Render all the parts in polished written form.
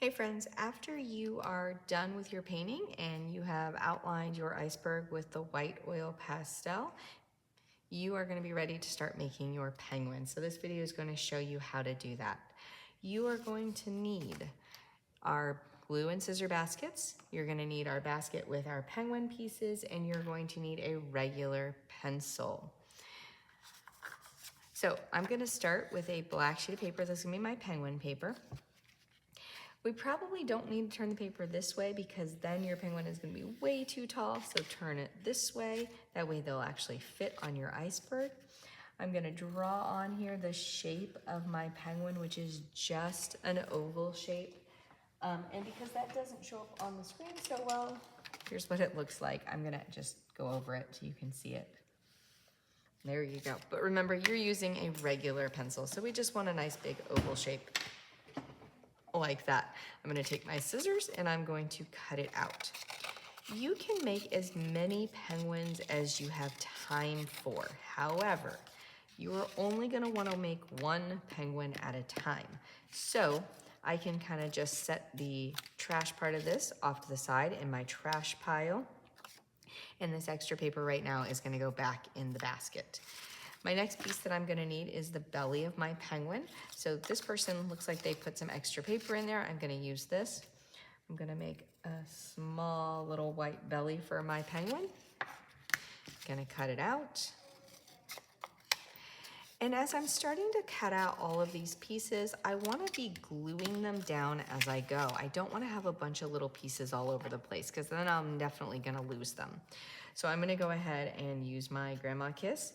Hey friends, after you are done with your painting and you have outlined your iceberg with the white oil pastel, you are going to be ready to start making your penguin. So this video is going to show you how to do that. You are going to need our glue and scissor baskets. You're going to need our basket with our penguin pieces, and you're going to need a regular pencil. So I'm going to start with a black sheet of paper. This is going to be my penguin paper. We probably don't need to turn the paper this way because then your penguin is going to be way too tall, so turn it this way. That way they'll actually fit on your iceberg. I'm going to draw on here the shape of my penguin, which is just an oval shape. And because that doesn't show up on the screen so well, here's what it looks like. I'm going to just go over it so you can see it. There you go. But remember, you're using a regular pencil, so we just want a nice big oval shape. Like that. I'm going to take my scissors and I'm going to cut it out. You can make as many penguins as you have time for. However, you are only going to want to make one penguin at a time. So I can kind of just set the trash part of this off to the side in my trash pile. And this extra paper right now is going to go back in the basket. My next piece that I'm gonna need is the belly of my penguin. So this person looks like they put some extra paper in there. I'm gonna use this. I'm gonna make a small little white belly for my penguin. Gonna cut it out. And as I'm starting to cut out all of these pieces, I wanna be gluing them down as I go. I don't wanna have a bunch of little pieces all over the place because then I'm definitely gonna lose them. So I'm gonna go ahead and use my Grandma Kiss.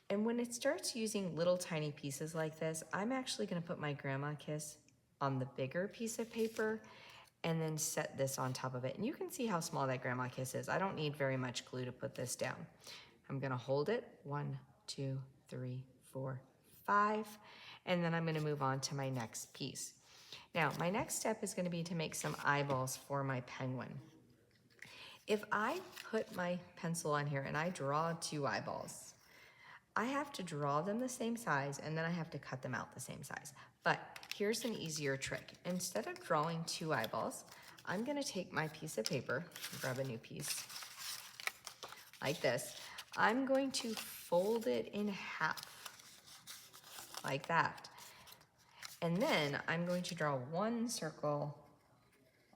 And when it starts using little tiny pieces like this, I'm actually gonna put my Grandma Kiss on the bigger piece of paper and then set this on top of it. And you can see how small that Grandma Kiss is. I don't need very much glue to put this down. I'm gonna hold it, 1, 2, 3, 4, 5, and then I'm gonna move on to my next piece. Now, my next step is gonna be to make some eyeballs for my penguin. If I put my pencil on here and I draw 2 eyeballs, I have to draw them the same size and then I have to cut them out the same size. But here's an easier trick. Instead of drawing 2 eyeballs, I'm gonna take my piece of paper, grab a new piece, like this. I'm going to fold it in half, like that. And then I'm going to draw 1 circle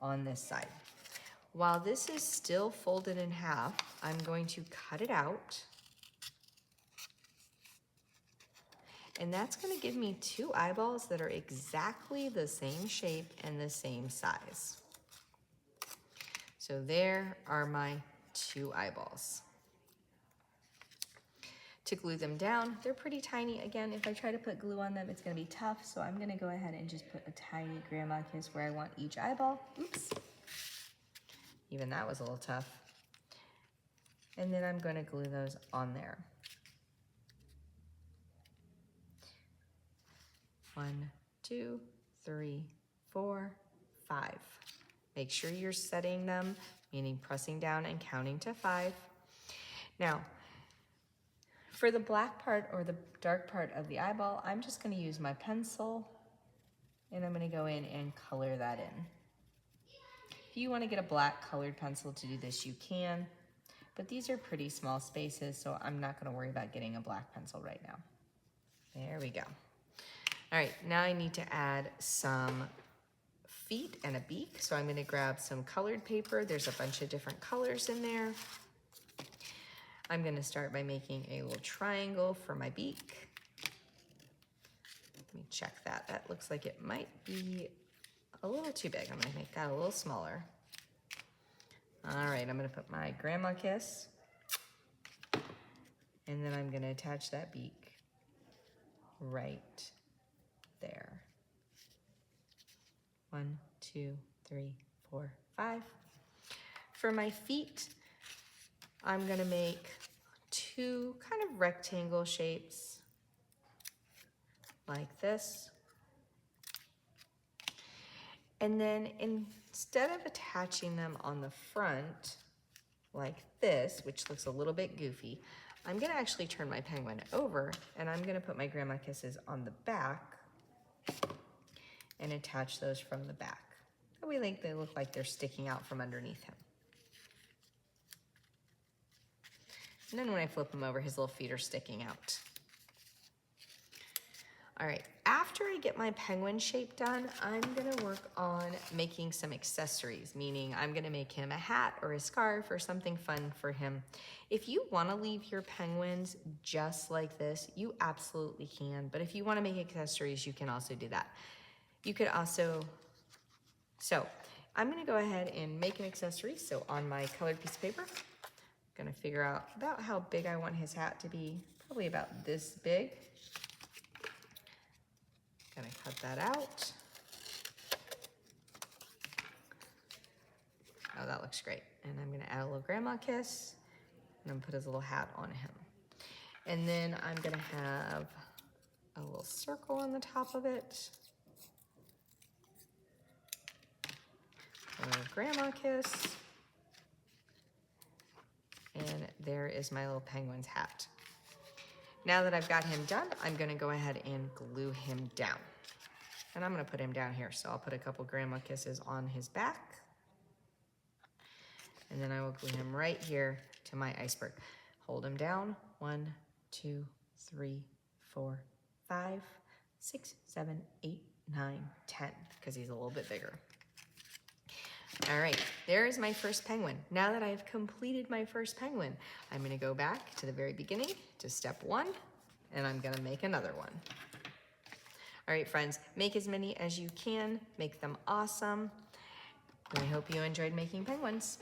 on this side. While this is still folded in half, I'm going to cut it out. And that's gonna give me 2 eyeballs that are exactly the same shape and the same size. So there are my 2 eyeballs. To glue them down, they're pretty tiny. Again, if I try to put glue on them, it's gonna be tough. So I'm gonna go ahead and just put a tiny Grandma Kiss where I want each eyeball. Oops. Even that was a little tough. And then I'm gonna glue those on there. 1, 2, 3, 4, 5. Make sure you're setting them, meaning pressing down and counting to 5. Now, for the black part or the dark part of the eyeball, I'm just gonna use my pencil and I'm gonna go in and color that in. If you wanna get a black colored pencil to do this, you can, but these are pretty small spaces, so I'm not gonna worry about getting a black pencil right now. There we go. All right, now I need to add some feet and a beak. So I'm gonna grab some colored paper. There's a bunch of different colors in there. I'm gonna start by making a little triangle for my beak. Let me check that. That looks like it might be a little too big. I'm gonna make that a little smaller. All right, I'm gonna put my Grandma Kiss. And then I'm gonna attach that beak right there. 1, 2, 3, 4, 5. For my feet, I'm gonna make 2 kind of rectangle shapes like this. And then instead of attaching them on the front like this, which looks a little bit goofy, I'm gonna actually turn my penguin over and I'm gonna put my Grandma Kisses on the back. and attach those from the back. That way they look like they're sticking out from underneath him. And then when I flip him over, his little feet are sticking out. All right, after I get my penguin shape done, I'm gonna work on making some accessories, meaning I'm gonna make him a hat or a scarf or something fun for him. If you wanna leave your penguins just like this, you absolutely can, but if you wanna make accessories, you can also do that. You could also, so I'm gonna go ahead and make an accessory. So on my colored piece of paper, I'm gonna figure out about how big I want his hat to be, probably about this big. Gonna cut that out. Oh, that looks great. And I'm gonna add a little grandma kiss, and I'm gonna put his little hat on him. And then I'm gonna have a little circle on the top of it. A little grandma kiss. And there is my little penguin's hat. Now that I've got him done, I'm gonna go ahead and glue him down. And I'm gonna put him down here. So I'll put a couple grandma kisses on his back. And then I will glue him right here to my iceberg. Hold him down. 1, 2, 3, 4, 5, 6, 7, 8, 9, 10, because he's a little bit bigger. All right, there's my first penguin. Now that I've completed my first penguin, I'm gonna go back to the very beginning to step 1, and I'm gonna make another one. All right, friends, make as many as you can, make them awesome, and I hope you enjoyed making penguins.